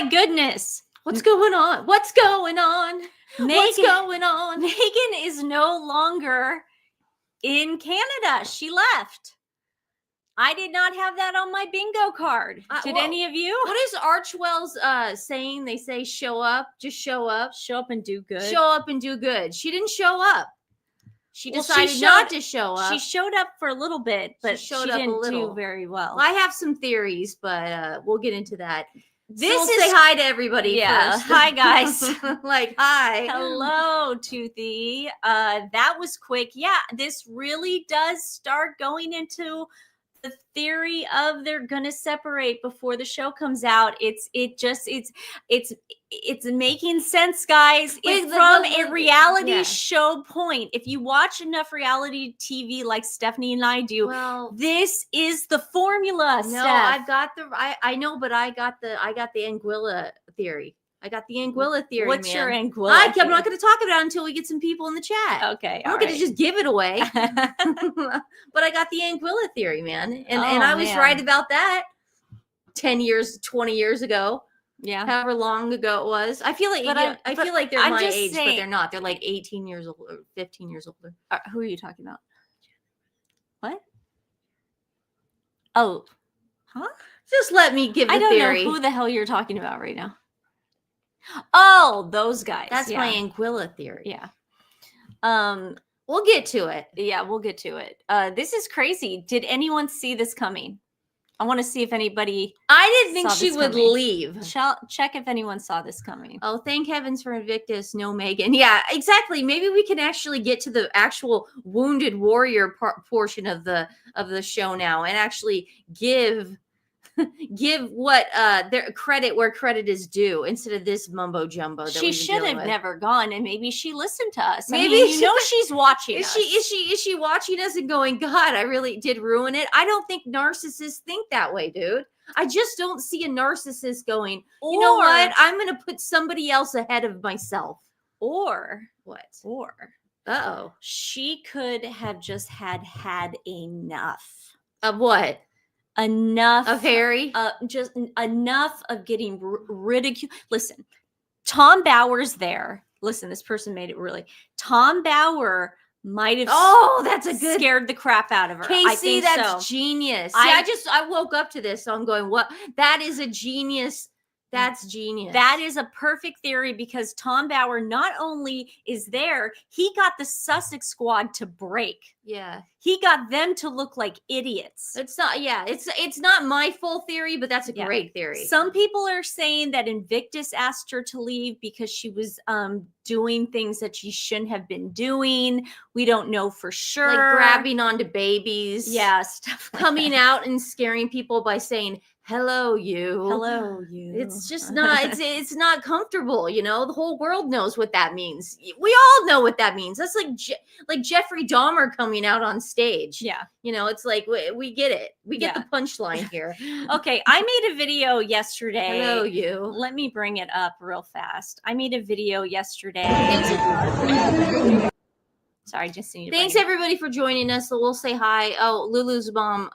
my goodness. What's going on? What's going on? What's going on? Meghan is no longer in Canada. She left. I did not have that on my bingo card. Did any of you? What is Archwell's saying? They say show up, just show up. Show up and do good. Show up and do good. She didn't show up. She decided not to show up. She showed up for a little bit, but she didn't do very well. I have some theories, but we'll get into that. We'll say hi to everybody first. Hi, guys. Like, hi. Hello, Toothy. That was quick. Yeah, this really does start going into the theory of they're gonna separate before the show comes out. It's making sense, guys. It's from a reality show point. If you watch enough reality TV like Stephanie and I do, this is the formula. No, I've got I know, but I got the Anguilla theory. I got the Anguilla theory. What's your Anguilla? I'm not going to talk about it until we get some people in the chat. Okay, I'm not going to just give it away. But I got the Anguilla theory, man, and I was right about that 10 years, 20 years ago. Yeah, however long ago it was. I feel like I feel like they're my age, but they're not. They're like 18 years old or 15 years older. Who are you talking about? What? Oh, huh? Just let me give the theory. I don't know who the hell you're talking about right now. Oh, those guys. That's my Anguilla theory. Yeah. We'll get to it. Yeah, we'll get to it. This is crazy. Did anyone see this coming? I want to see if anybody. I didn't think she would leave. Check if anyone saw this coming. Oh, thank heavens for Invictus. No, Meghan. Yeah, exactly. Maybe we can actually get to the actual wounded warrior portion of the show now, and actually give what their credit where credit is due instead of this mumbo jumbo that she should have never gone, and maybe she listened to us. Maybe she's watching us. Is she watching us and going, God, I really did ruin it? I don't think narcissists think that way, dude. I just don't see a narcissist going, you know what? I'm gonna put somebody else ahead of myself. Or what? She could have just had enough of what? Enough of Harry, just enough of getting ridiculed. Listen, Tom Bauer's there. Listen, this person made it really. Tom Bauer might have. Oh, that's a good. Scared the crap out of her. Casey, that's genius. I woke up to this, so I'm going. What? That is a genius. That's genius. That is a perfect theory because Tom Bauer not only is there, he got the Sussex squad to break. Yeah. He got them to look like idiots. It's not my full theory, but that's a great theory. Some people are saying that Invictus asked her to leave because she was doing things that she shouldn't have been doing. We don't know for sure. Like grabbing onto babies. Yeah, stuff like coming out and scaring people by saying, hello, you. Hello, you. It's just not, it's not comfortable, you know? The whole world knows what that means. We all know what that means. That's like Jeffrey Dahmer coming out on stage. Yeah. You know, it's like, we get it. We get the punchline here. Okay, I made a video yesterday. Hello, you. Let me bring it up real fast. I made a video yesterday. Sorry, just seen you. Thanks everybody for joining us. So we'll say hi. Oh, Lulu's mom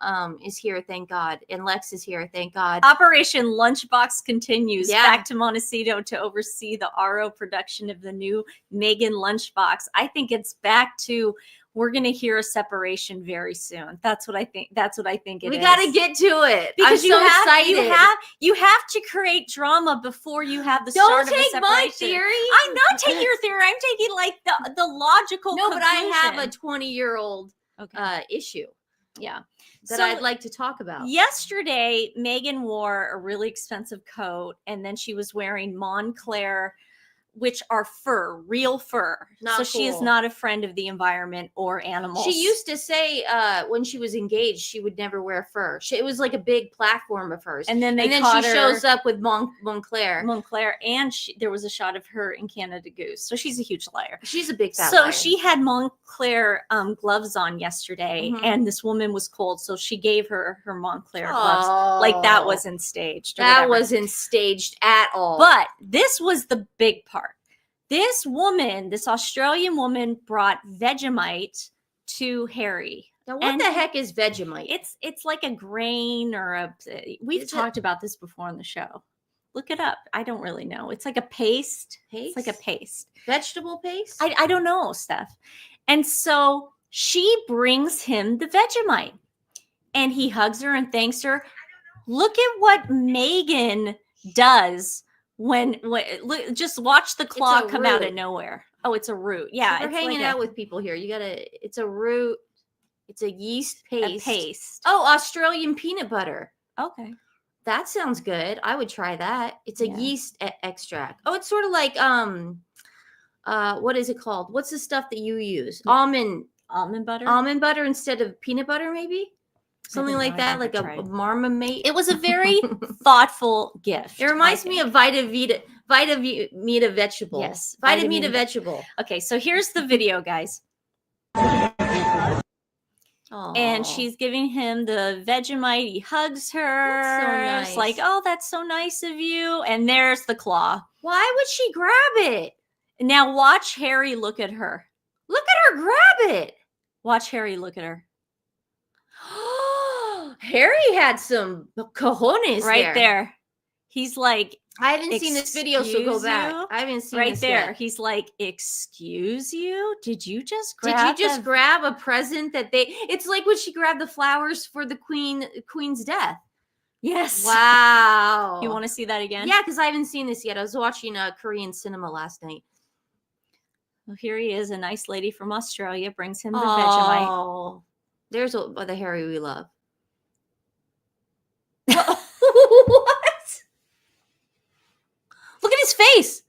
is here, thank God, and Lex is here, thank God. Operation Lunchbox continues. Back to Montecito to oversee the RO production of the new Meghan Lunchbox. I think it's back to. We're going to hear a separation very soon. That's what I think. We got to get to it because I'm so excited. You have to create drama before you have the start of a separation. Don't take my theory. I'm not taking your theory. I'm taking like the logical. No, conclusion. But I have a 20-year-old issue. Yeah, that I'd like to talk about. Yesterday, Meghan wore a really expensive coat, and then she was wearing Montclair, which are fur, real fur. She is not a friend of the environment or animals. She used to say when she was engaged, she would never wear fur. It was like a big platform of hers. And then she shows up with Montclair. Montclair, and there was a shot of her in Canada Goose. So she's a huge liar. She's a big fat liar. So she had Montclair gloves on yesterday, and this woman was cold, so she gave her Montclair gloves. Like that wasn't staged. That wasn't staged at all. But this was the big part. This woman, this Australian woman, brought Vegemite to Harry. Now, what the heck is Vegemite? It's like a grain or we've talked about this before on the show. Look it up. I don't really know. It's like a paste. Paste? It's like a paste. Vegetable paste? I don't know, Steph. And so she brings him the Vegemite and he hugs her and thanks her. Look at what Meghan does when look, just watch the claw come out of nowhere. Oh, it's a root. Yeah. So we're hanging out with people here. It's a root. It's a yeast paste. A paste. Oh, Australian peanut butter. Okay. That sounds good. I would try that. It's a yeast extract. Oh, it's sort of like what is it called? What's the stuff that you use? Almond butter. Almond butter instead of peanut butter, maybe something like that, like a marmite. It was a very thoughtful gift. It reminds me of Vita vegetable. Yes, Vita vegetable. Okay, so here's the video, guys. Aww. And she's giving him the Vegemite. He hugs her. That's so nice. It's like, oh, that's so nice of you. And there's the claw. Why would she grab it? Now watch Harry look at her. Look at her grab it. Watch Harry look at her. Harry had some cojones right there. He's like, I haven't seen this video, so go back. I haven't seen right this there. yet. He's like, excuse you? Did you just grab a present that they? It's like when she grabbed the flowers for the queen's death. Yes. Wow. You want to see that again? Yeah, because I haven't seen this yet. I was watching Korean cinema last night. Well, here he is, a nice lady from Australia, brings him the Vegemite. Oh, there's the Harry we love. What? Look at his face.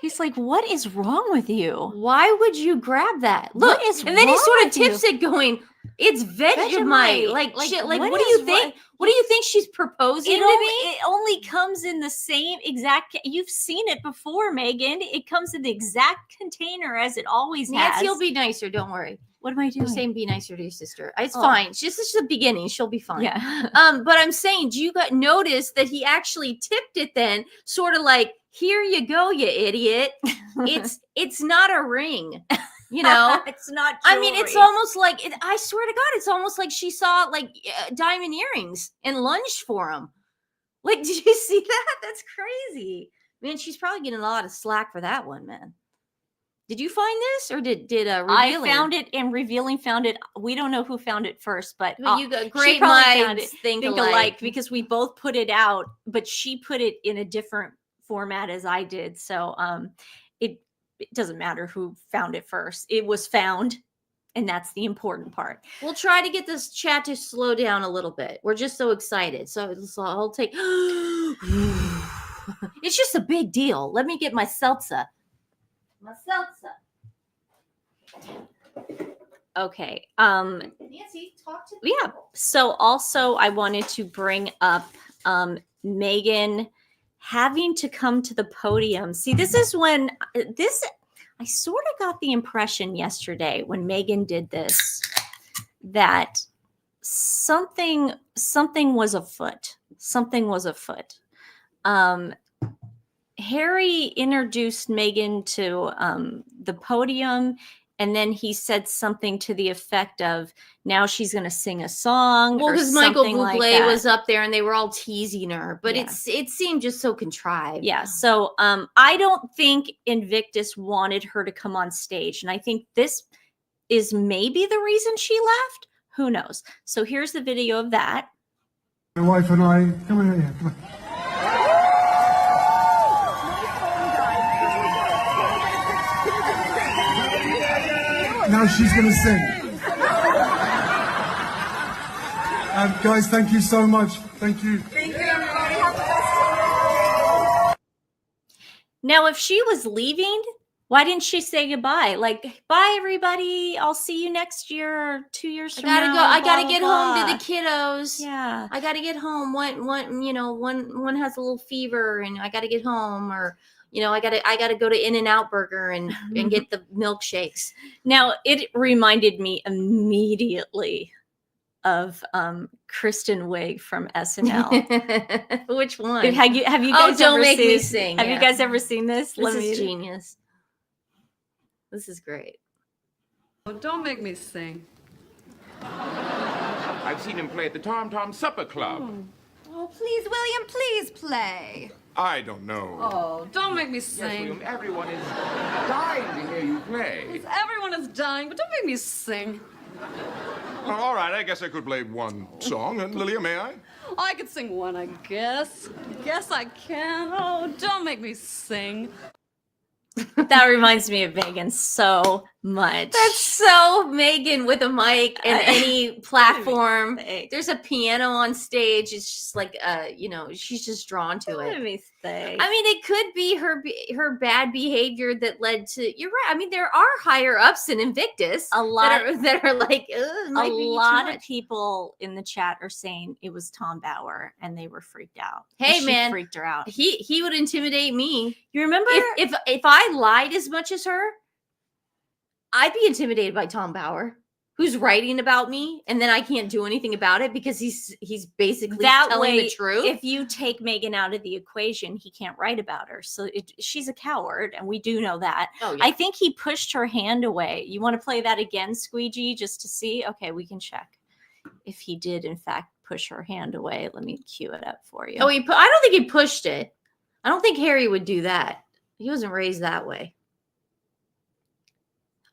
He's like, what is wrong with you? Why would you grab that? Look, and then he sort of tips it going, it's Vegemite. Like shit. Like, what do you think? What do you think she's proposing to me? It only comes in the same exact. You've seen it before, Meghan. It comes in the exact container as it always has. Nancy will be nicer. Don't worry. What am I doing? You're saying be nicer to your sister. It's fine. It's just the beginning. She'll be fine. Yeah. But I'm saying, do you notice that he actually tipped it then? Sort of like, here you go, you idiot. It's not a ring. You know, it's not jewelry. I mean, it's almost like I swear to God, it's almost like she saw like diamond earrings and lunged for them. Like, did you see that? That's crazy. Man, she's probably getting a lot of slack for that one, man. Did you find this, or did Revealing? I found it, and Revealing found it. We don't know who found it first, but you got great minds think alike, because we both put it out, but she put it in a different format as I did. So it doesn't matter who found it first. It was found, and that's the important part. We'll try to get this chat to slow down a little bit. We're just so excited. So I'll take. It's just a big deal. Let me get my seltzer. Okay. Nancy, talk to me. Yeah. So also I wanted to bring up Meghan having to come to the podium. See, this is when I sort of got the impression yesterday when Meghan did this that something was afoot. Something was afoot. Harry introduced Meghan to the podium, and then he said something to the effect of, now she's going to sing a song. Well, because Michael Bublé was up there and they were all teasing her, but it seemed just so contrived. Yeah. So I don't think Invictus wanted her to come on stage. And I think this is maybe the reason she left. Who knows? So here's the video of that. My wife and I, come here, come on. Now she's going to sing. Guys, thank you so much. Thank you. Thank you, everybody. Have the best. Now, if she was leaving, why didn't she say goodbye? Like, bye, everybody. I'll see you next year or 2 years from now. I gotta get home to the kiddos. Yeah. I gotta get home. One has a little fever and I gotta get home, or I gotta go to In-N-Out Burger and get the milkshakes. Now, it reminded me immediately of Kristen Wiig from SNL. Which one? Have you guys Don't Make Me Sing. Have you guys ever seen this? This is genius. This is great. Oh, don't make me sing. I've seen him play at the Tom Tom Supper Club. Oh, please, William, please play. I don't know. Oh, don't make me Yes, sing. William, everyone is dying to hear you play. Everyone is dying, but don't make me sing. Well, all right, I guess I could play one song. And Lilia, may I? I could sing one, I guess. Guess I can. Oh, don't make me sing. That reminds me of Megan so much. That's so Meghan with a mic and any platform. Thanks. There's a piano on stage. It's just like, she's just drawn to Let it. me think. I mean, it could be her bad behavior that led to. You're right. I mean, there are higher ups in Invictus. A lot that are like a lot of people in the chat are saying it was Tom Bauer, and they were freaked out. Hey, She man. freaked her out. He would intimidate me. You remember? If I lied as much as her, I'd be intimidated by Tom Bauer, who's writing about me, and then I can't do anything about it because he's basically telling the truth. If you take Meghan out of the equation, he can't write about her. So she's a coward, and we do know that. Oh, yeah. I think he pushed her hand away. You want to play that again, Squeegee, just to see? Okay, we can check if he did, in fact, push her hand away. Let me cue it up for you. I don't think he pushed it. I don't think Harry would do that. He wasn't raised that way.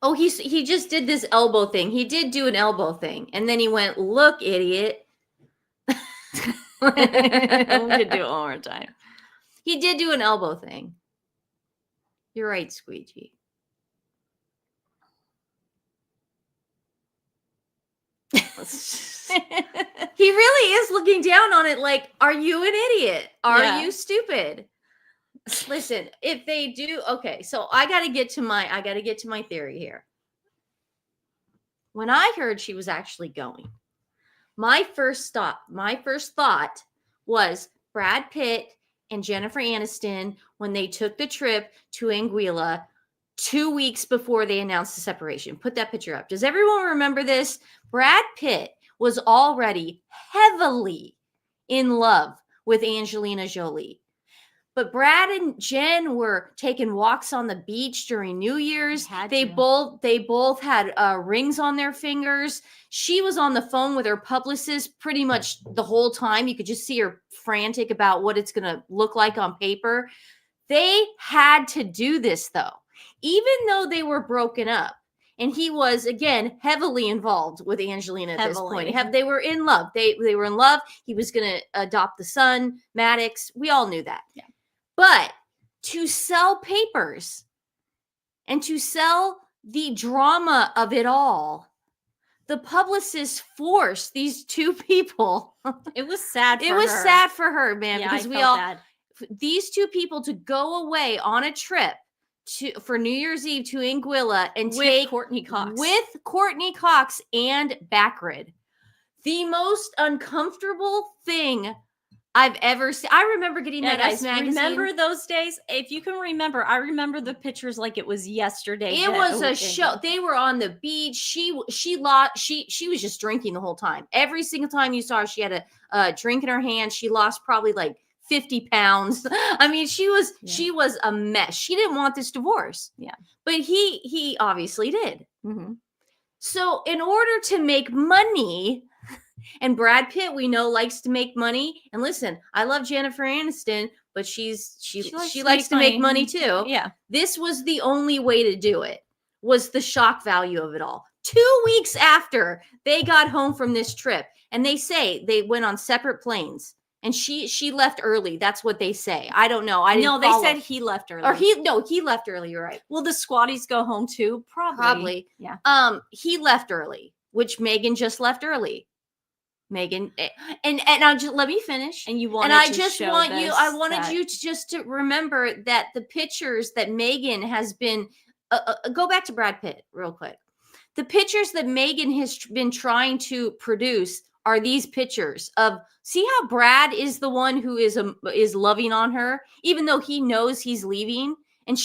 Oh, he just did this elbow thing. He did do an elbow thing. And then he went, "Look, idiot." We could do it one more time. He did do an elbow thing. You're right, Squeegee. He really is looking down on it like, are you an idiot? Are you stupid? Listen, if they do, okay, so I gotta get to my theory here. When I heard she was actually going, my first thought was Brad Pitt and Jennifer Aniston when they took the trip to Anguilla 2 weeks before they announced the separation. Put that picture up. Does everyone remember this? Brad Pitt was already heavily in love with Angelina Jolie. But Brad and Jen were taking walks on the beach during New Year's. They both had rings on their fingers. She was on the phone with her publicist pretty much the whole time. You could just see her frantic about what it's going to look like on paper. They had to do this, though, even though they were broken up. And he was, again, heavily involved with Angelina at this point. They were in love. They were in love. He was going to adopt the son, Maddox. We all knew that. Yeah. But to sell papers and to sell the drama of it all, the publicist forced these two people. It was sad for her. It was sad for her, man, Yeah, because these two people to go away on a trip for New Year's Eve to Anguilla and take Courtney Cox. With Courtney Cox and Backred. The most uncomfortable thing I've ever seen. I remember getting that guys, magazine. Remember those days? If you can remember, I remember the pictures like it was yesterday. It was a show. They were on the beach. She was just drinking the whole time. Every single time you saw her, she had a drink in her hand. She lost probably like 50 pounds. I mean, she was a mess. She didn't want this divorce. Yeah. But he obviously did. Mm-hmm. So in order to make money, and Brad Pitt, we know, likes to make money. And listen, I love Jennifer Aniston, but she likes to make money too. Yeah. This was the only way to do it, was the shock value of it all. 2 weeks after they got home from this trip, and they say they went on separate planes, and she left early. That's what they say. I don't know. They said he left early. He left early. You're right. Will the squatties go home too? Probably. Yeah. He left early, which Meghan just left early. Meghan, and I'll just let me finish. And you wanted and I to just show want this, you. I wanted you to just to remember that the pictures that Meghan has been. Go back to Brad Pitt real quick. The pictures that Meghan has been trying to produce are these pictures of. See how Brad is the one who is loving on her, even though he knows he's leaving. And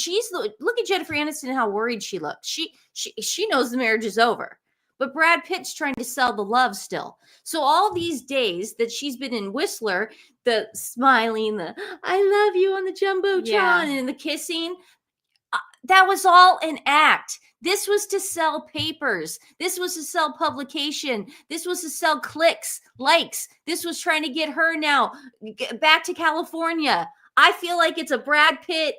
look at Jennifer Aniston and how worried she looked. She knows the marriage is over. But Brad Pitt's trying to sell the love still. So all these days that she's been in Whistler, the smiling, the I love you on the Jumbotron and the kissing, that was all an act. This was to sell papers. This was to sell publication. This was to sell clicks, likes. This was trying to get her now back to California. I feel like it's a Brad Pitt,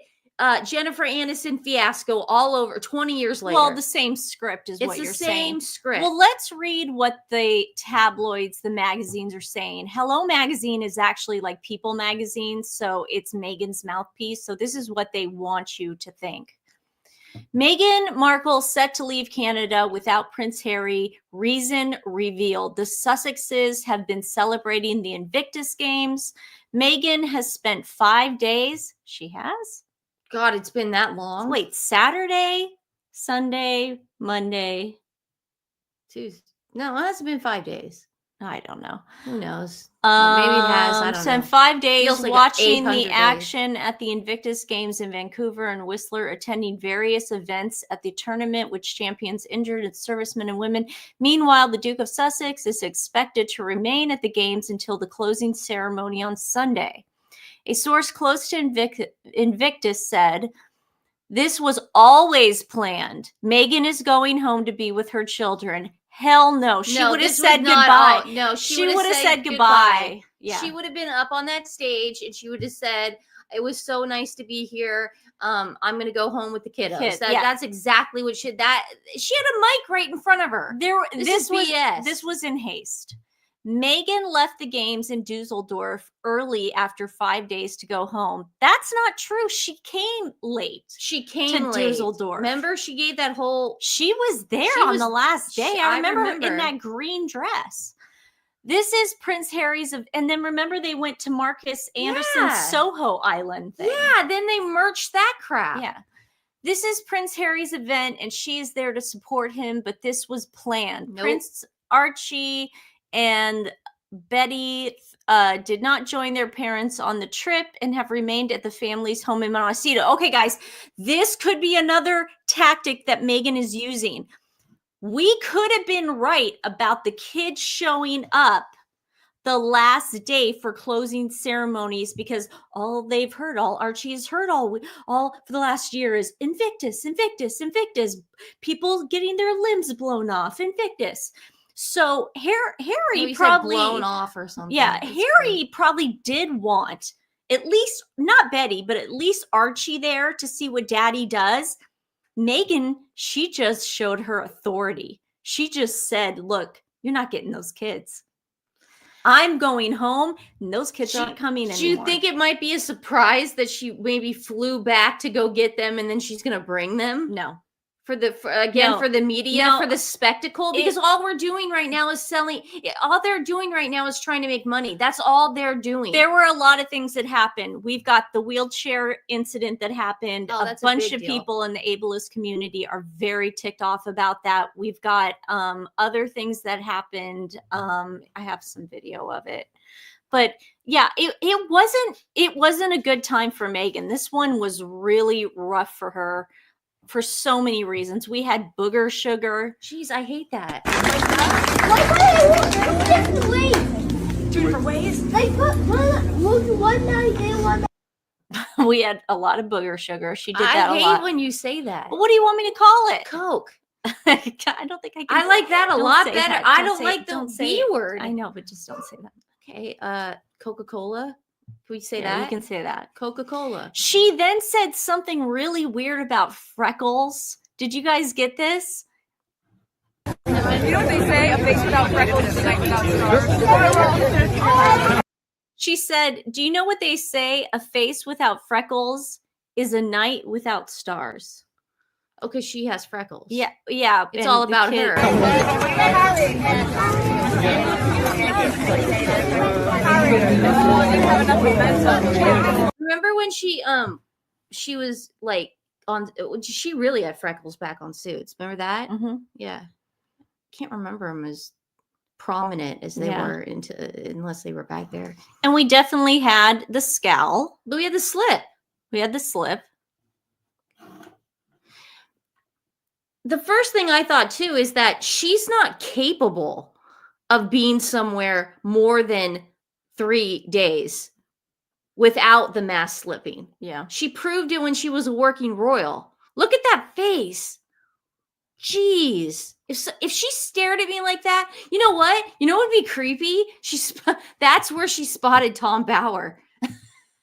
Jennifer Aniston fiasco all over 20 years later. Well, the same script is what you're saying. It's the same script. Well, let's read what the tabloids, the magazines are saying. Hello Magazine is actually like People Magazine, so it's Meghan's mouthpiece. So this is what they want you to think. Meghan Markle set to leave Canada without Prince Harry. Reason revealed. The Sussexes have been celebrating the Invictus Games. Meghan has spent 5 days. She has? God, it's been that long. Wait, Saturday, Sunday, Monday, Tuesday. No, it hasn't been 5 days. I don't know. Who knows? Maybe it has. I don't know. Spent 5 days Feels like watching 800 the days. action at the Invictus Games in Vancouver and Whistler, attending various events at the tournament, which champions injured and servicemen and women. Meanwhile, the Duke of Sussex is expected to remain at the games until the closing ceremony on Sunday. A source close to Invictus said, "This was always planned. Meghan is going home to be with her children." Hell no. She would have said goodbye. No, she would have said goodbye. Yeah. She would have been up on that stage and she would have said, "It was so nice to be here. I'm going to go home with the kiddos." That's exactly what she had a mic right in front of her. This was BS. This was in haste. Meghan left the games in Dusseldorf early after 5 days to go home. That's not true. She came late. She came to late. Dusseldorf. Remember, she gave that whole... She was there on the last day. I remember her in that green dress. This is Prince Harry's, and then remember they went to Marcus Anderson's Soho Island thing. Yeah, then they merged that crap. Yeah. This is Prince Harry's event, and she's there to support him, but this was planned. Nope. Prince Archie and Betty did not join their parents on the trip and have remained at the family's home in Montecito. Okay, guys, this could be another tactic that Meghan is using. We could have been right about the kids showing up the last day for closing ceremonies because all they've heard, all Archie has heard all for the last year is Invictus, Invictus, Invictus. People getting their limbs blown off, Invictus. So Harry probably blown off or something. Yeah, Harry probably did want at least not Betty, but at least Archie there to see what Daddy does. Meghan, she just showed her authority. She just said, "Look, you're not getting those kids. I'm going home, and those kids aren't coming anymore." Do you think it might be a surprise that she maybe flew back to go get them, and then she's going to bring them? No. For the media, for the spectacle, because all we're doing right now is selling. All they're doing right now is trying to make money. That's all they're doing. There were a lot of things that happened. We've got the wheelchair incident that happened. A bunch of people in the ableist community are very ticked off about that. We've got other things that happened. I have some video of it. But yeah, it wasn't a good time for Meghan. This one was really rough for her. For so many reasons. We had booger sugar. Jeez, I hate that. Two different ways? They put one night and one night. We had a lot of booger sugar. She did that a lot. I hate when you say that. But what do you want me to call it? Coke. I don't think I can. I like that a lot better. That. I don't like the B word. I know, but just don't say that. Okay. Coca-Cola. Can we say that? You can say that. Coca-Cola. She then said something really weird about freckles. Did you guys get this? You know what they say? A face without freckles is a night without stars. She said, "Do you know what they say? A face without freckles is a night without stars." Oh, because she has freckles. Yeah. It's all about her. Remember when she was like she really had freckles back on Suits. Remember that? Mm-hmm. Yeah. Can't remember them as prominent as they were unless they were back there. And we definitely had the scowl. But we had the slip. The first thing I thought too is that she's not capable of being somewhere more than 3 days without the mask slipping. Yeah. She proved it when she was a working royal. Look at that face. Jeez. If she stared at me like that, you know what? You know what would be creepy? That's where she spotted Tom Bauer.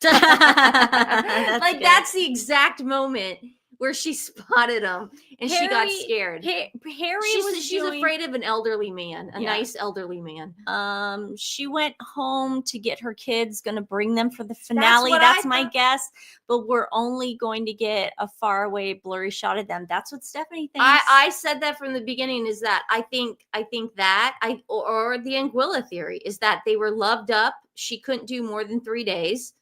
That's that's the exact moment where she spotted him and she got scared. Harry She's afraid of an elderly man, a nice elderly man. She went home to get her kids, gonna bring them for the finale. That's my guess, but we're only going to get a far away blurry shot of them. That's what Stephanie thinks. I said that from the beginning, is that I think that or the Anguilla theory is that they were loved up. She couldn't do more than 3 days.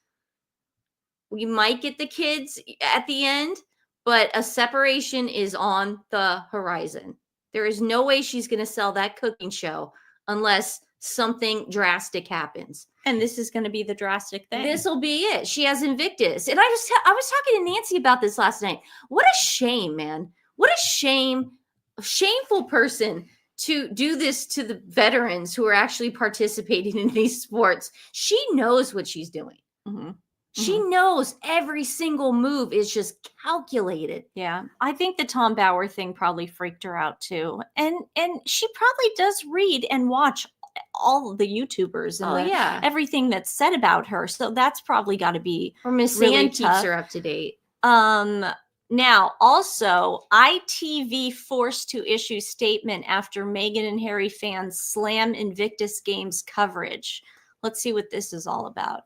We might get the kids at the end, but a separation is on the horizon. There is no way she's going to sell that cooking show unless something drastic happens. And this is going to be the drastic thing. This will be it. She has Invictus. And I was talking to Nancy about this last night. What a shame, man. What a shame. A shameful person to do this to the veterans who are actually participating in these sports. She knows what she's doing. Mm-hmm. She knows every single move is just calculated. Yeah. I think the Tom Bauer thing probably freaked her out too. And she probably does read and watch all of the YouTubers and everything that's said about her. So that's probably got to be or Miss really Sand keeps her up to date. Now also ITV forced to issue statement after Meghan and Harry fans slam Invictus Games coverage. Let's see what this is all about.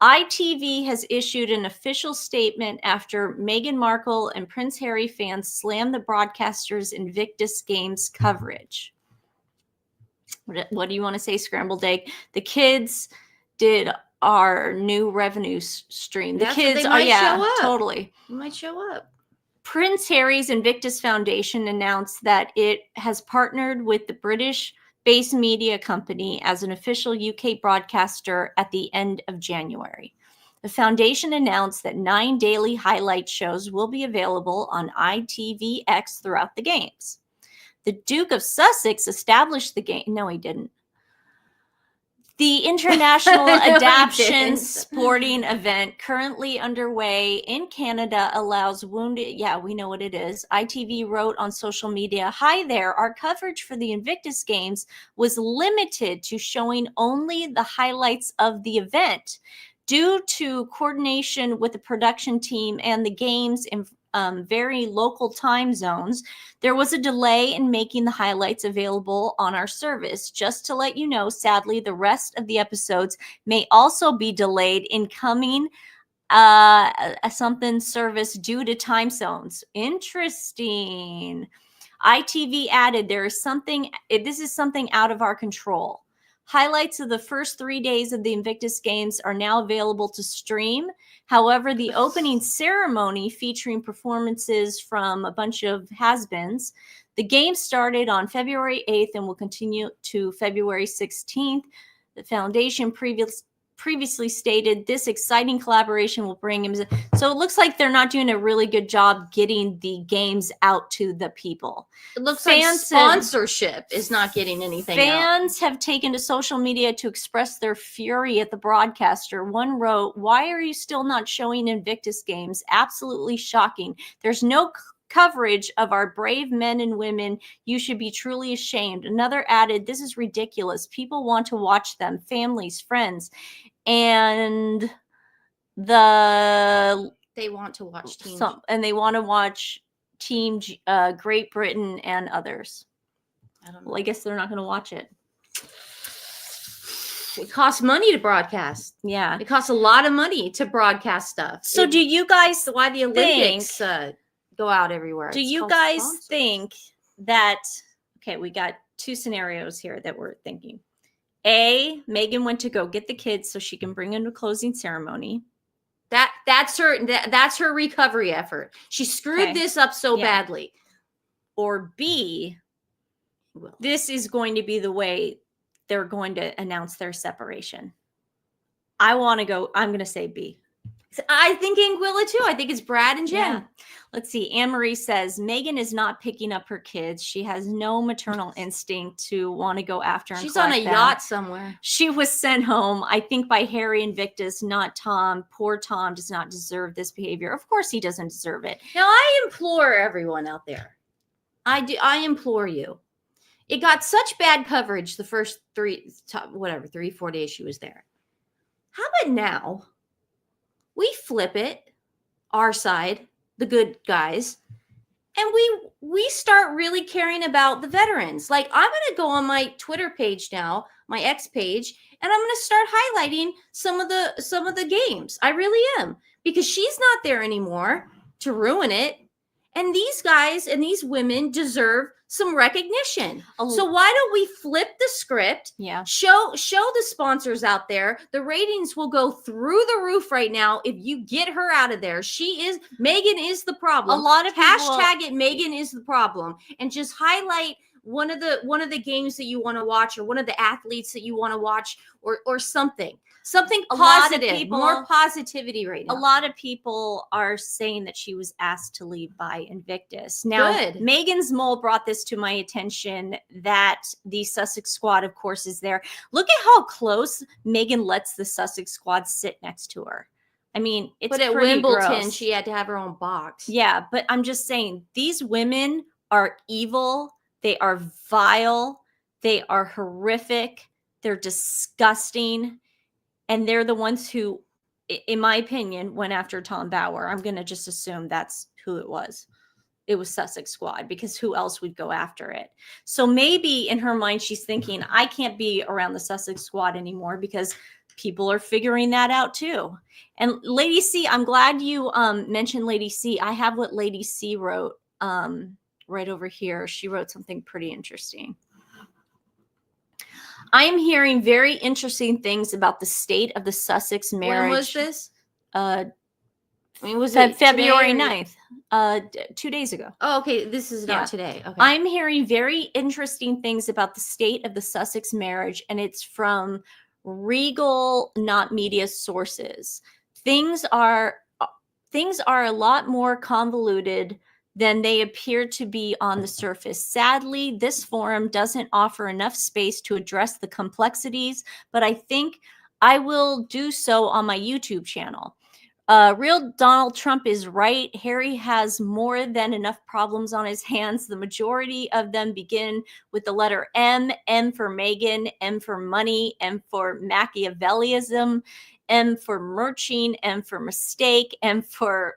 ITV has issued an official statement after Meghan Markle and Prince Harry fans slammed the broadcaster's Invictus Games coverage. What do you want to say, Scrambled Egg? The kids did our new revenue stream. The kids are, totally. They might show up. Prince Harry's Invictus Foundation announced that it has partnered with the British-based media company as an official UK broadcaster at the end of January. The foundation announced that 9 daily highlight shows will be available on ITVX throughout the games. The Duke of Sussex established the game. No, he didn't. The International Adaption Sporting Event currently underway in Canada allows wounded. Yeah, we know what it is. ITV wrote on social media, "Hi there. Our coverage for the Invictus Games was limited to showing only the highlights of the event. Due to coordination with the production team and the games in very local time zones, there was a delay in making the highlights available on our service. Just to let you know, sadly, the rest of the episodes may also be delayed in coming something service due to time zones." Interesting. ITV added, this is something out of our control. Highlights of the first 3 days of the Invictus Games are now available to stream. However, the opening ceremony featuring performances from a bunch of has-beens. The game started on February 8th and will continue to February 16th. The foundation previously stated this exciting collaboration will bring him. So it looks like they're not doing a really good job getting the games out to the people. It looks like sponsorship is not getting anything Fans have taken to social media to express their fury at the broadcaster. One wrote, "Why are you still not showing Invictus Games? Absolutely shocking. There's no coverage of our brave men and women. You should be truly ashamed." Another added, "This is ridiculous. People want to watch them, families, friends. And they want to watch they want to watch Team Great Britain and others." I don't know. Well, I guess they're not going to watch it. It costs money to broadcast. Yeah. It costs a lot of money to broadcast stuff. So do you guys why the Olympics go out everywhere? Do you guys think that, okay, we got two scenarios here that we're thinking. A, Meghan went to go get the kids so she can bring them to closing ceremony. That's her recovery effort. She screwed this up so badly. Or B, this is going to be the way they're going to announce their separation. I'm going to say B. I think Anguilla too. I think it's Brad and Jen. Yeah. Let's see. Anne Marie says Meghan is not picking up her kids. She has no maternal instinct to want to go after. And She's on a collect them. yacht somewhere. She was sent home, I think, by Harry Invictus, not Tom. Poor Tom does not deserve this behavior. Of course, he doesn't deserve it. Now, I implore everyone out there. I implore you. It got such bad coverage the first 3-4 days she was there. How about now we flip it, our side, the good guys, and we start really caring about the veterans. Like, I'm going to go on my Twitter page now, my X page, and I'm going to start highlighting some of the games. I really am, because she's not there anymore to ruin it. And these guys and these women deserve some recognition. So why don't we flip the script? Yeah. Show the sponsors out there. The ratings will go through the roof right now if you get her out of there. Meghan is the problem. A lot of people, hashtag it Meghan is the problem, and just highlight one of the games that you want to watch, or one of the athletes that you want to watch, or something positive, more positivity right now. A lot of people are saying that she was asked to leave by Invictus. Now, Meghan's mole brought this to my attention, that the Sussex squad, of course, is there. Look at how close Meghan lets the Sussex squad sit next to her. I mean, it's but at pretty Wimbledon, gross. She had to have her own box. Yeah, but I'm just saying, these women are evil. They are vile. They are horrific. They're disgusting. And they're the ones who, in my opinion, went after Tom Bauer. I'm going to just assume that's who it was. It was Sussex squad, because who else would go after it? So maybe in her mind, she's thinking, I can't be around the Sussex squad anymore, because people are figuring that out too. And Lady C, I'm glad you mentioned Lady C. I have what Lady C wrote right over here. She wrote something pretty interesting. I am hearing very interesting things about the state of the Sussex marriage. When was this? Was it February 9th? 2 days ago. Oh, okay. This is not today. Okay. I'm hearing very interesting things about the state of the Sussex marriage, and it's from Regal, not media sources. Things are a lot more convoluted than they appear to be on the surface. Sadly, this forum doesn't offer enough space to address the complexities, but I think I will do so on my YouTube channel. Real Donald Trump is right. Harry has more than enough problems on his hands. The majority of them begin with the letter M. M for Meghan, M for money, M for Machiavellism, M for merching, M for mistake, M for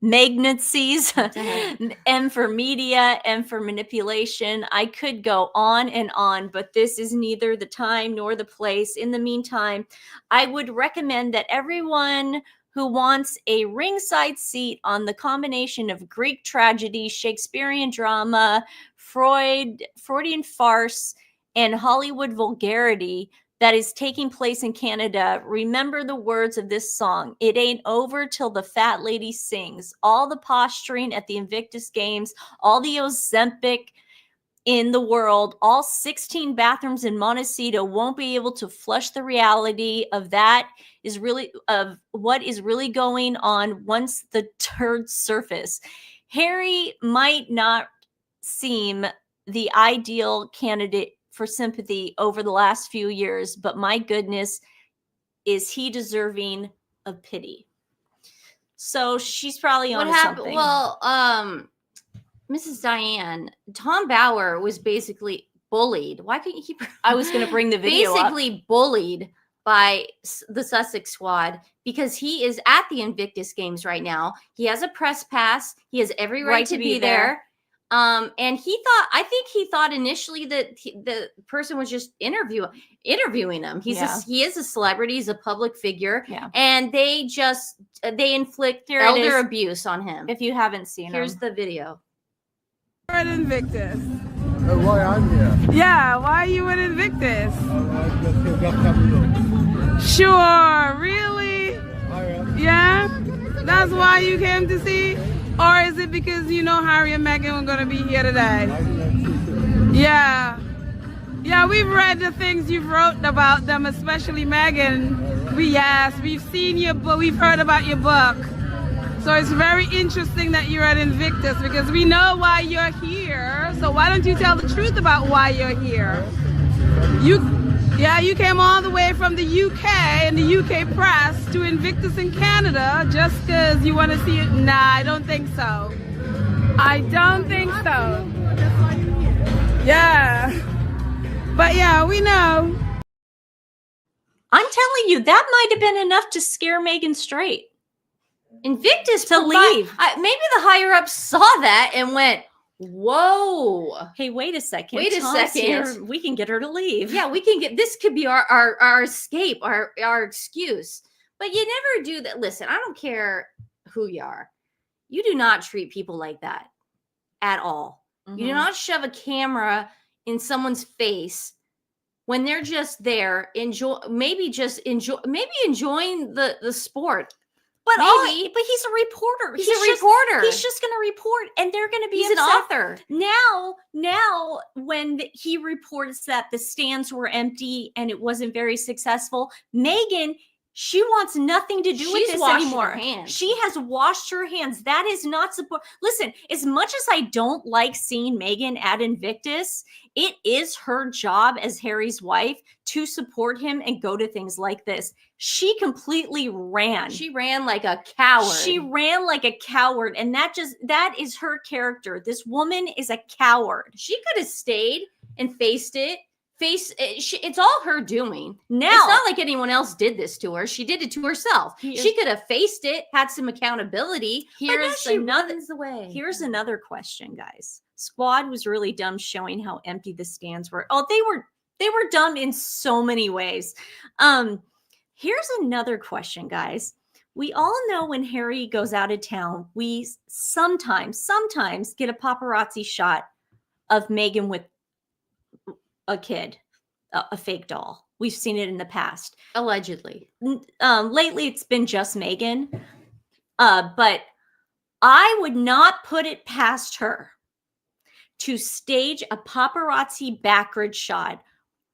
magnacies, M for media, M for manipulation. I could go on and on, but this is neither the time nor the place. In the meantime, I would recommend that everyone who wants a ringside seat on the combination of Greek tragedy, Shakespearean drama, Freudian farce, and Hollywood vulgarity that is taking place in Canada, remember the words of this song. It ain't over till the fat lady sings. All the posturing at the Invictus Games, all the Ozempic in the world, all 16 bathrooms in Montecito won't be able to flush the reality of what is really going on once the turds surface. Harry might not seem the ideal candidate for sympathy over the last few years, but my goodness, is he deserving of pity? So she's probably on something. Well, Mrs. Diane, Tom Bauer was basically bullied. Why couldn't you keep? I was going to bring the video basically bullied by the Sussex squad, because he is at the Invictus Games right now. He has a press pass. He has every right to be there. And I think he thought initially that the person was just interviewing him. He is a celebrity. He's a public figure. Yeah. And they inflict elder abuse on him. If you haven't seen Here's the video. You're at Invictus. Why I'm here? Yeah, why are you at Invictus? Sure, really? Yeah? That's why you came to see? Or is it because you know Harry and Meghan were going to be here today? Yeah. Yeah, we've read the things you've wrote about them, especially Meghan. We've seen your book. We've heard about your book. So it's very interesting that you're at Invictus because we know why you're here. So why don't you tell the truth about why you're here? You came all the way from the UK and the UK press to Invictus in Canada just because you want to see it. Nah, I don't think so. I don't think so. Yeah. But yeah, we know. I'm telling you, that might have been enough to scare Meghan straight. Invictus to leave. Maybe the higher ups saw that and went, whoa. Hey, wait a second. Wait a Tom's second. here. We can get her to leave. Yeah, we can get, this could be our escape, our excuse. But you never do that. Listen, I don't care who you are. You do not treat people like that at all. Mm-hmm. You do not shove a camera in someone's face when they're just there, maybe enjoying the sport. But maybe. but he's a reporter. He's a reporter. He's just going to report, and they're going to be He's upset. an author. Now, when he reports that the stands were empty and it wasn't very successful, Meghan, she wants nothing to do with this anymore. She has washed her hands. That is not support. Listen, as much as I don't like seeing Meghan at Invictus, it is her job as Harry's wife to support him and go to things like this. She completely ran. She ran like a coward. She ran like a coward. And that is her character. This woman is a coward. She could have stayed and faced it. It's all her doing. Now, it's not like anyone else did this to her. She did it to herself. She could have faced it, had some accountability. Here's another question, guys. Squad was really dumb showing how empty the stands were. Oh, they were dumb in so many ways. Here's another question, guys. We all know when Harry goes out of town, we sometimes get a paparazzi shot of Meghan with a kid, a fake doll. We've seen it in the past. Allegedly. Lately, it's been just Meghan. But I would not put it past her to stage a paparazzi backwards shot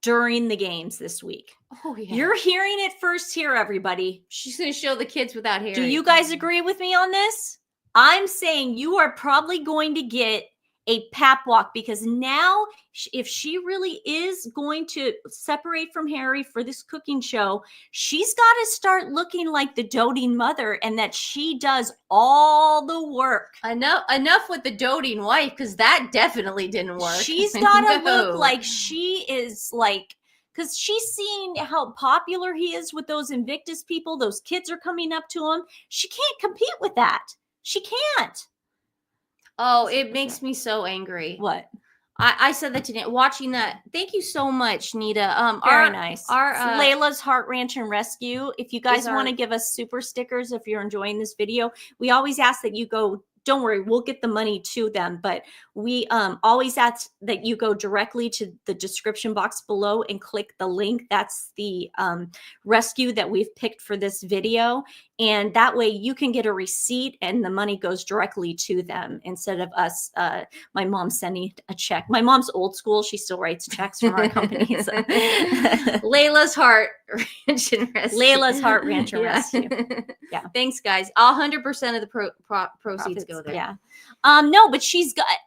during the games this week. Oh, yeah. You're hearing it first here, everybody. She's going to show the kids without hair. Do you guys agree with me on this? I'm saying you are probably going to get a pap walk because now if she really is going to separate from Harry for this cooking show, she's got to start looking like the doting mother and that she does all the work. Enough with the doting wife because that definitely didn't work. She's got to look like she is like, because she's seeing how popular he is with those Invictus people. Those kids are coming up to him. She can't compete with that. She can't. Oh, it makes me so angry. What? I said that today. Watching that. Thank you so much, Nita. Very nice. Our Layla's Heart Ranch and Rescue. If you guys want to give us super stickers, if you're enjoying this video, we always ask that you go. Don't worry, we'll get the money to them, but we always ask that you go directly to the description box below and click the link. That's the rescue that we've picked for this video. And that way you can get a receipt and the money goes directly to them instead of us, my mom sending a check. My mom's old school. She still writes checks from our company. So. Layla's Heart Ranch and Rescue. Layla's Heart Ranch and Rescue. Yeah. Thanks, guys. 100% of the proceeds go there. Yeah. No, but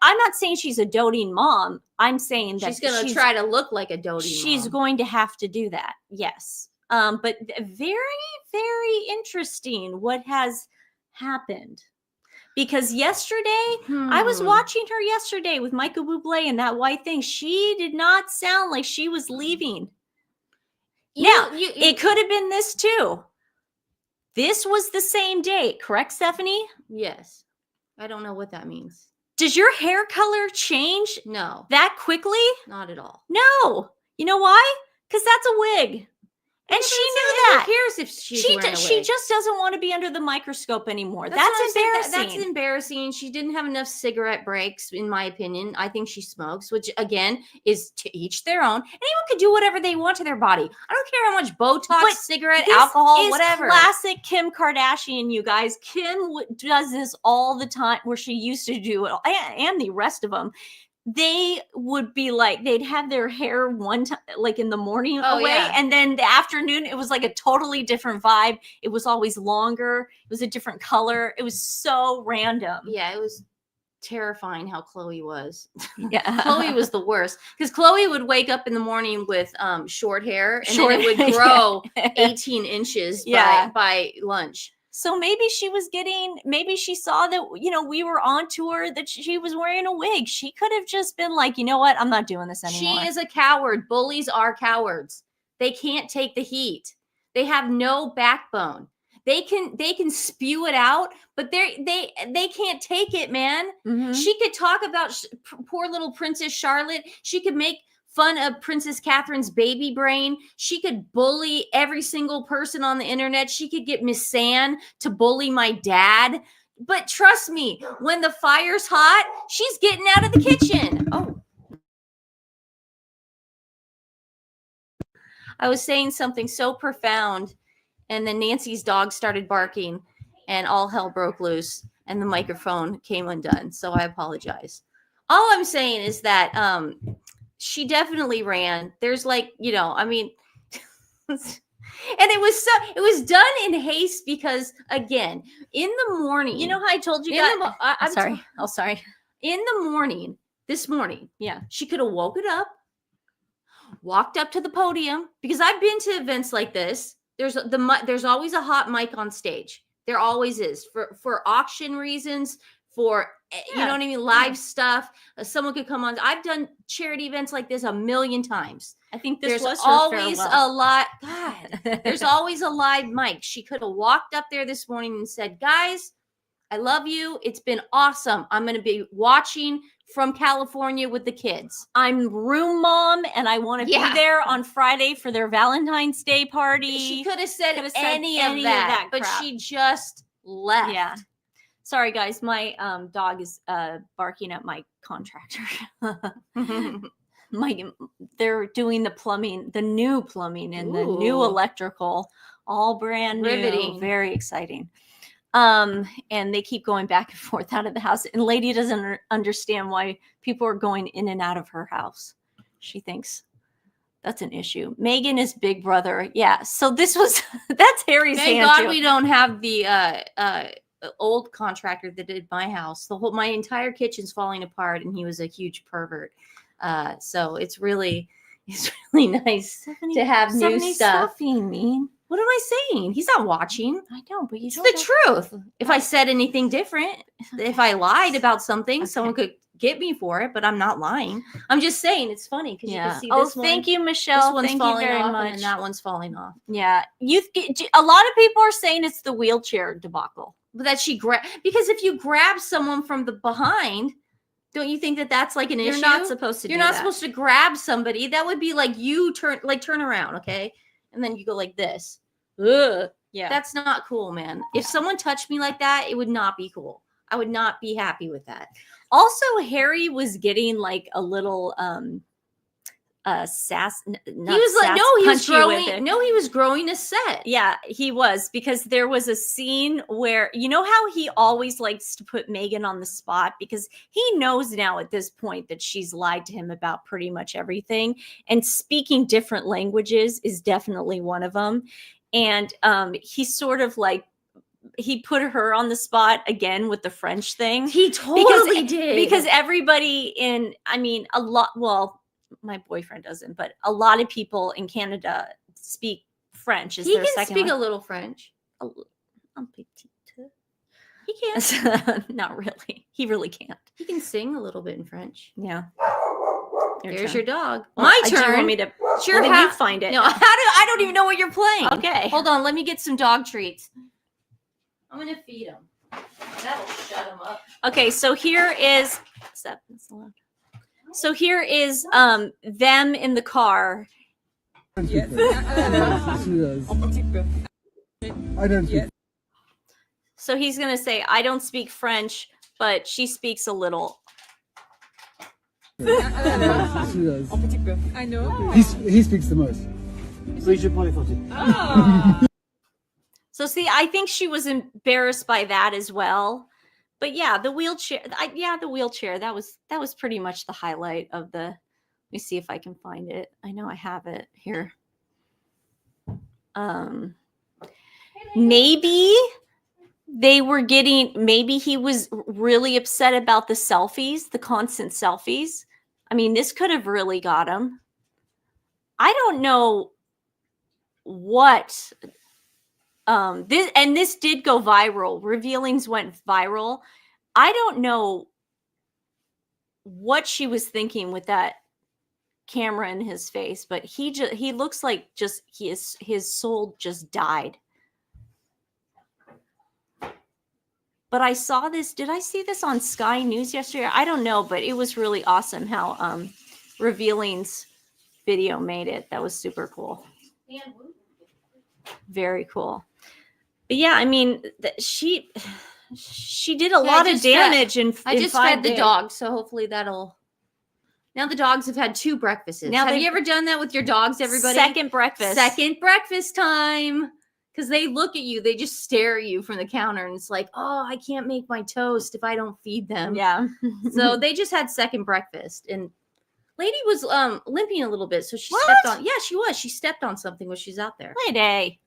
I'm not saying she's a doting mom. I'm saying that she's going to try to look like a doting mom. She's going to have to do that. Yes. But very, very interesting what has happened. Because yesterday, I was watching her yesterday with Michael Bublé and that white thing. She did not sound like she was leaving. It could have been this too. This was the same date, correct, Stephanie? Yes. I don't know what that means. Does your hair color change? No. That quickly? Not at all. No. You know why? Because that's a wig. And she knew that. Who cares if she's wearing a wig? She just doesn't want to be under the microscope anymore. That's embarrassing. That's embarrassing. She didn't have enough cigarette breaks, in my opinion. I think she smokes, which again is to each their own. Anyone can do whatever they want to their body. I don't care how much Botox, cigarette, alcohol, whatever. Classic Kim Kardashian, you guys. Kim does this all the time, where she used to do it, and the rest of them. they would be like, they'd have their hair one time, like in the morning away. Yeah. And then the afternoon, it was like a totally different vibe. It was always longer. It was a different color. It was so random. Yeah, it was terrifying how Chloe was. Yeah. Chloe was the worst because Chloe would wake up in the morning with short hair and Short- then it would grow 18 inches by lunch. So maybe maybe she saw that, we were on tour, that she was wearing a wig. She could have just been like, you know what? I'm not doing this anymore. She is a coward. Bullies are cowards. They can't take the heat. They have no backbone. They can spew it out, but they can't take it, man. Mhm. She could talk about poor little Princess Charlotte. She could make fun of Princess Catherine's baby brain. She could bully every single person on the internet. She could get Miss San to bully my dad. But trust me, when the fire's hot, she's getting out of the kitchen. Oh. I was saying something so profound, and then Nancy's dog started barking, and all hell broke loose, and the microphone came undone. So I apologize. All I'm saying is that she definitely ran. There's like, I mean, and it was done in haste because, again, in the morning, You know how I told you guys? I'm sorry. Sorry. in the morning, this morning, Yeah. she could have woken up, walked up to the podium, because I've been to events like this. There's always a hot mic on stage. There always is for auction reasons, for you know what I mean, live stuff. Someone could come on. I've done charity events like this a million times. I think this There's was her always farewell. a lot. God, there's always a live mic. She could have walked up there this morning and said, "Guys, I love you. It's been awesome. I'm going to be watching from California with the kids. I'm room mom, and I want to be there on Friday for their Valentine's Day party." She could have said Could have said any of any of that, that but crap. she just left. Yeah. Sorry, guys. My dog is barking at my contractor. They're doing the plumbing, the new plumbing and the new Ooh. electrical, all brand new. Riveting. Very exciting. And they keep going back and forth out of the house. And Lady doesn't understand why people are going in and out of her house. She thinks that's an issue. Meghan is big brother. Yeah. So that's Harry's Thank hand God too. we don't have the old contractor that did my house. My entire kitchen's falling apart, and he was a huge pervert. So it's really nice to have new stuff. Mean. What am I saying? He's not watching. I know, but It's the truth. If I said anything different, if I lied about something, someone could get me for it, but I'm not lying. I'm just saying it's funny because you can see this one. Thank you, This Michelle. one's Thank you falling very off, much. and that one's falling off. Yeah, a lot of people are saying it's the wheelchair debacle. But that she because if you grab someone from the behind, don't you think that that's like an issue? You're not supposed to. You're not supposed to grab somebody. That would be like you turn around, okay, and then you go like this. Ugh. Yeah, That's not cool, man. If someone touched me like that, it would not be cool. I would not be happy with that. Also, Harry was getting like a little sass. He was growing a set. Yeah, he was, because there was a scene where, you know how he always likes to put Meghan on the spot, because he knows now at this point that she's lied to him about pretty much everything, and speaking different languages is definitely one of them. And he sort of like, he put her on the spot again with the French thing. He totally did. Because everybody my boyfriend doesn't, but a lot of people in Canada speak French. He can speak a little French. He can. Not really. He really can't. He can sing a little bit in French. Yeah. There's your dog. Well, My do you turn. want me to Sure, you find it? No, I don't even know what you're playing. Okay. Hold on. Let me get some dog treats. I'm gonna feed him. That'll shut him up. Okay, so here is them in the car. I don't speak. So he's gonna say, I don't speak French, but she speaks a little. She does. I know. He speaks the most. So see, I think she was embarrassed by that as well. But yeah, the wheelchair. The wheelchair. That was pretty much the highlight of the. Let me see if I can find it. I know I have it here. Maybe maybe he was really upset about the selfies, the constant selfies. I mean, this could have really got him. I don't know what this did go viral. Revealings went viral. I don't know what she was thinking with that camera in his face, but he looks like just his soul just died. But I saw this. Did I see this on Sky News yesterday? I don't know, but it was really awesome how Revealing's video made it. That was super cool. Very cool. But yeah, I mean, she did a lot of damage I just fed the dog, so hopefully that'll. Now the dogs have had 2 breakfasts. Now have you ever done that with your dogs, everybody? Second breakfast. Second breakfast time. Because they look at you, they just stare at you from the counter, and it's like, oh, I can't make my toast if I don't feed them. Yeah. So they just had second breakfast, and lady was limping a little bit, so she stepped on. Yeah, she was. She stepped on something when she's out there. Lady.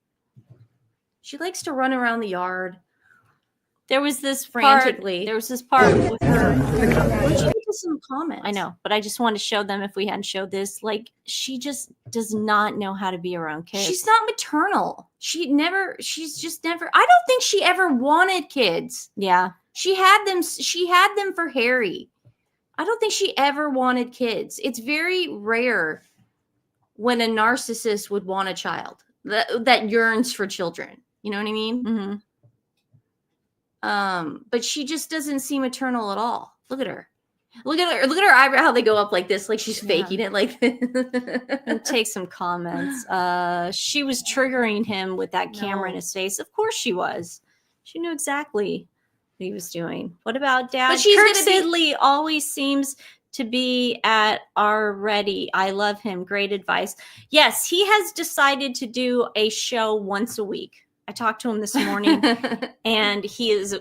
She likes to run around the yard. There was this frantically. There was this part with her. Let's read some comments. I know, but I just wanted to show them if we hadn't showed this. Like, she just does not know how to be around kids. She's not maternal. She's just never. I don't think she ever wanted kids. Yeah. She had them for Harry. I don't think she ever wanted kids. It's very rare when a narcissist would want a child that yearns for children. You know what I mean? Mm-hmm. But she just doesn't seem maternal at all. Look at her. Look at her eyebrow, how they go up like this, like she's faking it like this. And take some comments. She was triggering him with that camera in his face. Of course she was. She knew exactly what he was doing. What about Dad? But she's Kirk Sidley always seems to be at our ready. I love him. Great advice. Yes, he has decided to do a show once a week. I talked to him this morning, and he has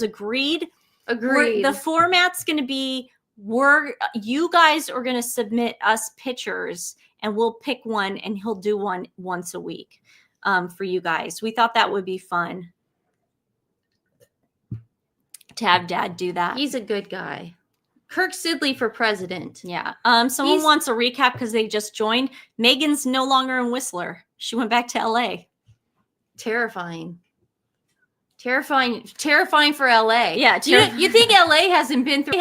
agreed. The format's going to be you guys are going to submit us pictures, and we'll pick one, and he'll do one once a week for you guys. We thought that would be fun to have Dad do that. He's a good guy. Kirk Sidley for president. Yeah. Someone wants a recap because they just joined. Meghan's no longer in Whistler. She went back to LA. Terrifying for LA. Yeah. You think LA hasn't been through?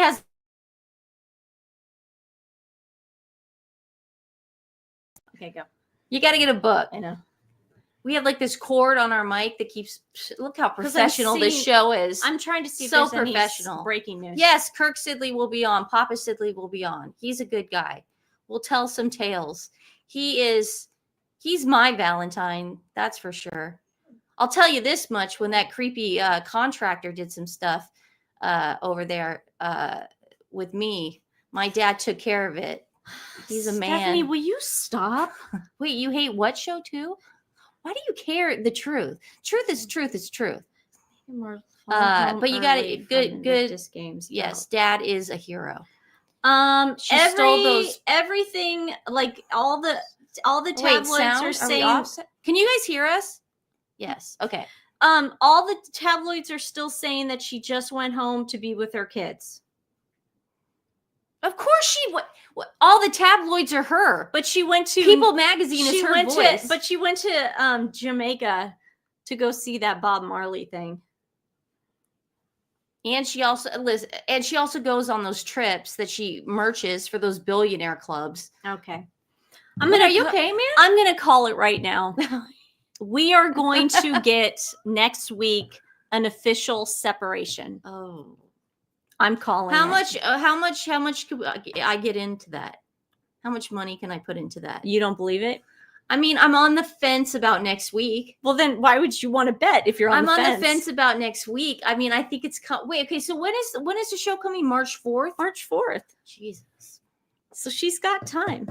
Okay, go. You got to get a book. I know. We have like this cord on our mic that keeps. Look how professional this show is. I'm trying to see if so there's professional. Any breaking news. Yes, Kirk Sidley will be on. Papa Sidley will be on. He's a good guy. We'll tell some tales. He's my Valentine. That's for sure. I'll tell you this much: when that creepy contractor did some stuff over there with me, my dad took care of it. He's a man. Stephanie, will you stop? Wait, you hate what show too? Why do you care? The truth. Truth is truth is truth. But you got it. Good. Games. Yes, Dad is a hero. She stole those. Everything, like all the tabloids are saying. Can you guys hear us? Yes. Okay. All the tabloids are still saying that she just went home to be with her kids. Of course she what all the tabloids are her. But she went to People magazine is her voice. But she went to Jamaica to go see that Bob Marley thing. And she also goes on those trips that she merches for those billionaire clubs. Okay. Are you okay, man? I'm gonna call it right now. We are going to get next week an official separation. Oh. I'm calling. How much could I get into that? How much money can I put into that? You don't believe it? I mean, I'm on the fence about next week. Well, then why would you want to bet if you're on the fence? I'm on the fence about next week. I mean, I think it's wait, okay, so when is the show coming? March 4th? March 4th. Jesus. So she's got time.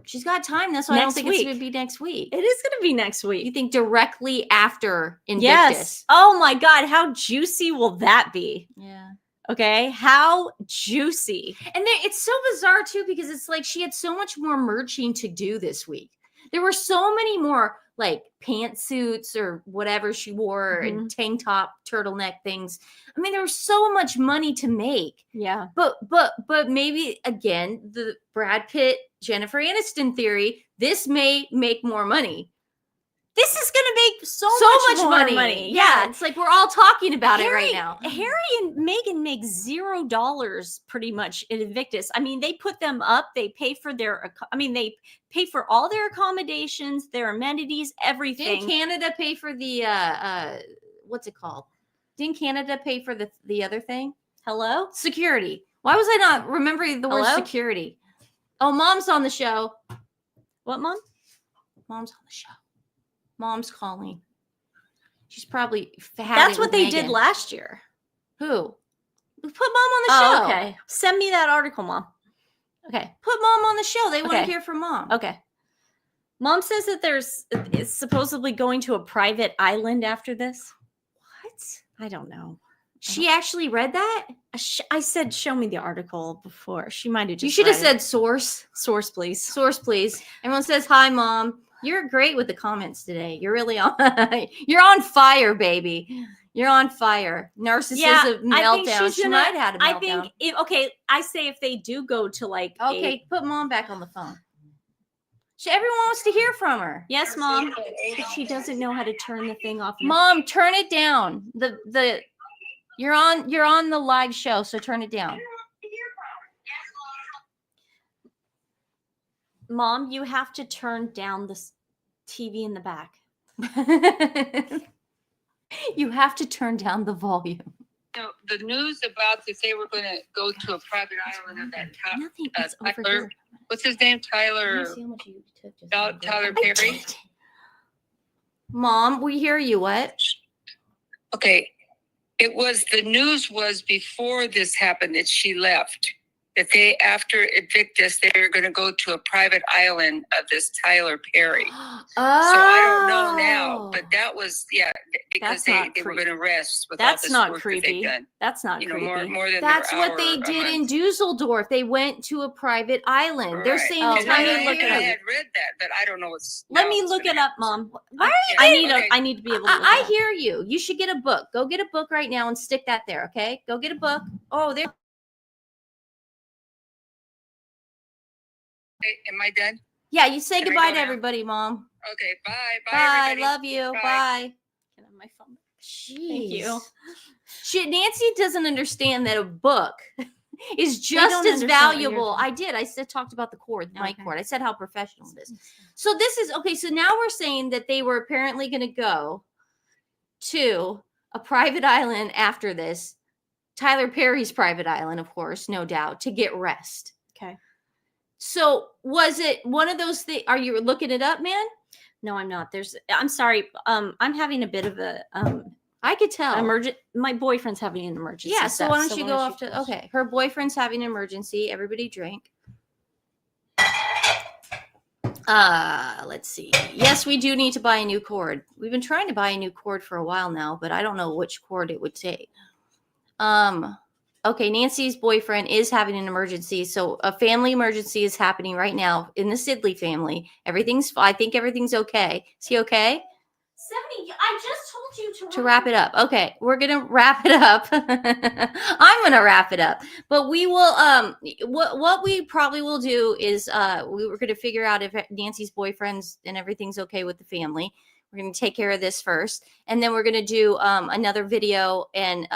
She's got time. That's why I don't Next think week. it's going to be next week. It is going to be next You week. think directly after Invictus? Yes. Oh my God. How juicy will that be? Yeah. Okay. How juicy. And then it's so bizarre too, because it's like she had so much more merching to do this week. There were so many more like pantsuits or whatever she wore and tank top, turtleneck things. I mean, there was so much money to make. Yeah. But maybe again, the Brad Pitt, Jennifer Aniston theory, this may make more money. This is going to make so much more money. Yeah. It's like we're all talking about it right now. Harry and Meghan make $0 pretty much in Invictus. I mean, they put them up. They pay for they pay for all their accommodations, their amenities, everything. Didn't Canada pay for the what's it called? Didn't Canada pay for the other thing? Hello? Security. Why was I not remembering the word Hello? security? Oh, Mom's on the show. What, Mom? Mom's on the show. Mom's calling. She's probably That's what they did last year. Who? We put Mom on the show. Okay. Send me that article, Mom. Okay. Put Mom on the show. They want to Okay. hear from Mom. Okay. Mom says that it's supposedly going to a private island after this. What? I don't know. She actually read that? I said, show me the article before. She might have just You should have read said it. source. Source, please. Source, please. Everyone says, hi, Mom. You're great with the comments today. You're really on. You're on fire, baby. You're on fire. Narcissism meltdown. She might have had a meltdown. I say if they do go to like Okay, put Mom back on the phone. Everyone wants to hear from her. Yes, Mom. But she doesn't know how to turn the thing off. Mom, turn it down. You're on the live show, so turn it down. Mom, you have to turn down the TV in the back. You have to turn down the volume. So the news about that they were going to go to a private island of that Nothing is over Tyler, here. what's his name? Tyler Perry. Mom, we hear you. What? Okay, the news was before this happened that she left. That after Invictus, they were going to go to a private island of this Tyler Perry. Oh. So I don't know now, but that was, because That's they were going to rest with That's all this not work creepy. that they've done. That's not You know, creepy. more than That's their what hour they a did in month. Dusseldorf. They went to a private island. They're Right. saying Oh, the let me Tyler look Perry. it I up. had read that, but I don't know what's. Let now me what's look gonna it up, happen. Mom. Why are you I need to be able to look I it up. hear you. You should get a book. Go get a book right now and stick that there, okay? Go get a book. Oh, there. Hey, am I done? Yeah, you say Can I goodbye go to now? everybody, Mom. Okay, bye. Bye, Bye. everybody. Love you. Bye. Bye. Can I have my phone? Jeez. you. Nancy doesn't understand that a book is don't just as understand what valuable. you're- I did. I said talked about the cord, the mic Okay. cord. I said how professional it is. So this is okay. So now we're saying that they were apparently going to go to a private island after this. Tyler Perry's private island, of course, no doubt, to get rest. Okay. So was it one of those things? Are you looking it up, man? No, I'm not. I'm sorry. I'm having a bit of a I could tell. my boyfriend's having an emergency. Yeah, so why don't you go off finish? to okay. Her boyfriend's having an emergency. Everybody drink. Let's see. Yes, we do need to buy a new cord. We've been trying to buy a new cord for a while now, but I don't know which cord it would take. Okay, Nancy's boyfriend is having an emergency. So a family emergency is happening right now in the Sidley family. I think everything's okay. Is he okay? 70. I just told you To wrap it up. Okay, we're gonna wrap it up. I'm gonna wrap it up. But we will what we probably will do is we were gonna figure out if Nancy's boyfriend's and everything's okay with the family. We're gonna take care of this first, and then we're gonna do another video and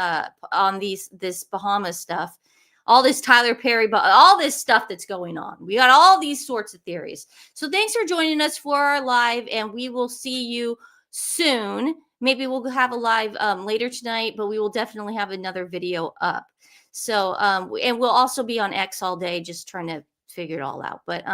on this Bahamas stuff. All this Tyler Perry, but all this stuff that's going on. We got all these sorts of theories. So thanks for joining us for our live, and we will see you soon. Maybe we'll have a live later tonight, but we will definitely have another video up. So and we'll also be on X all day, just trying to figure it all out. But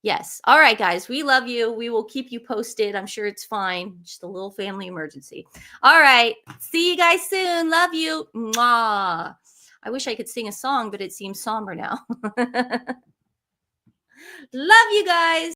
yes. All right, guys, we love you. We will keep you posted. I'm sure it's fine. Just a little family emergency. All right. See you guys soon. Love you. Mwah. I wish I could sing a song, but it seems somber now. Love you guys.